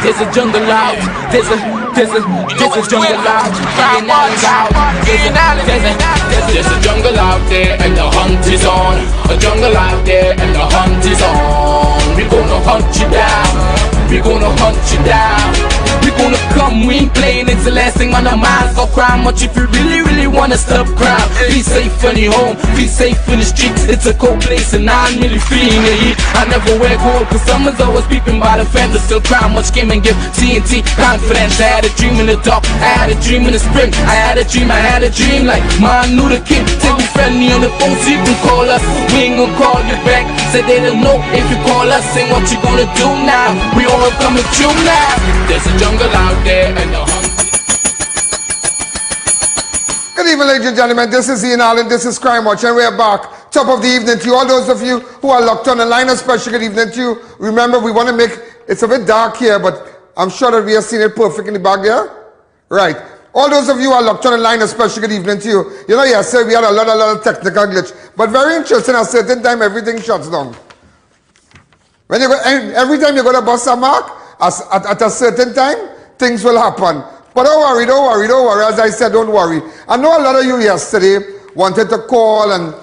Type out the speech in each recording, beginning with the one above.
There's a jungle out. There's a jungle out. Ian Alleyne's out. There's a jungle out there and the hunt is on. A jungle out there and the hunt is on. We gonna hunt you down. We gonna hunt you down. We gonna come, we ain't playing. It's the last thing on our minds. Go crime much if you really wanna stop crime. Be safe in your home, be safe in the streets. It's a cold place and I'm really feeling the heat. I never wear gold cause someone's always peeping by the fence. Still crime much came and give TNT confidence. I had a dream in the dark, I had a dream in the spring. I had a dream like Martin Luther King. Take me friendly on the phone so you can call us. We ain't gonna call you back. Say they don't know if you call us. Say what you gonna do now. We all coming through now. There's a jungle out there and the hunt. Good evening, ladies and gentlemen. This is Ian Alleyne. This is Crime Watch, and we're back. Top of the evening to you. All those of you who are locked on the line, a special good evening to you. Remember, we want to make it's a bit dark here, but I'm sure that we have seen it perfectly back here. Right. All those of you who are locked on the line, a special good evening to you. You know, yesterday we had a lot of technical glitch, but very interesting. At a certain time, everything shuts down. When you go, every time you go to bus a mark, at a certain time, things will happen. But don't worry. As I said, don't worry. I know a lot of you yesterday wanted to call and,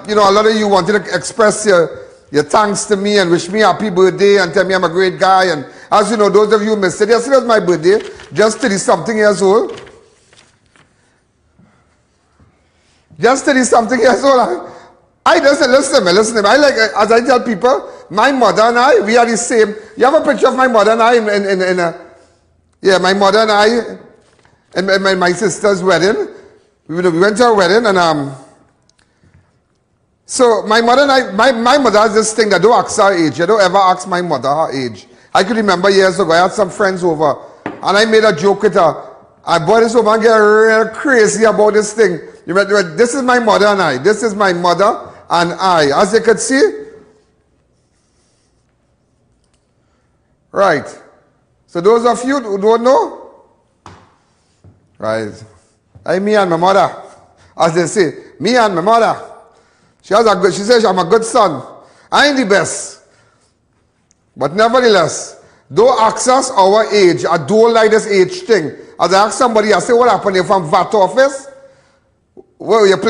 you know, a lot of you wanted to express your thanks to me and wish me happy birthday and tell me I'm a great guy. And as you know, those of you who missed it, yesterday was my birthday, just 30-something years old. Just 30-something years old. I listen to me. I like, as I tell people, my mother and I, we are the same. You have a picture of my mother and I my mother and I in my sister's wedding. We went to her wedding and so my mother and I, my mother has this thing that don't ask her age. You don't ever ask my mother her age. I could remember years ago, I had some friends over and I made a joke with her. I brought this over and get real crazy about this thing. This is my mother and I. This is my mother and I. As you could see. Right. So those of you who don't know, right. Me and my mother. As they say, me and my mother. She says I'm a good son. I ain't the best. But nevertheless, don't ask us our age. I don't like this age thing. As I ask somebody, I say, what happened? You're from VAT office? Well, you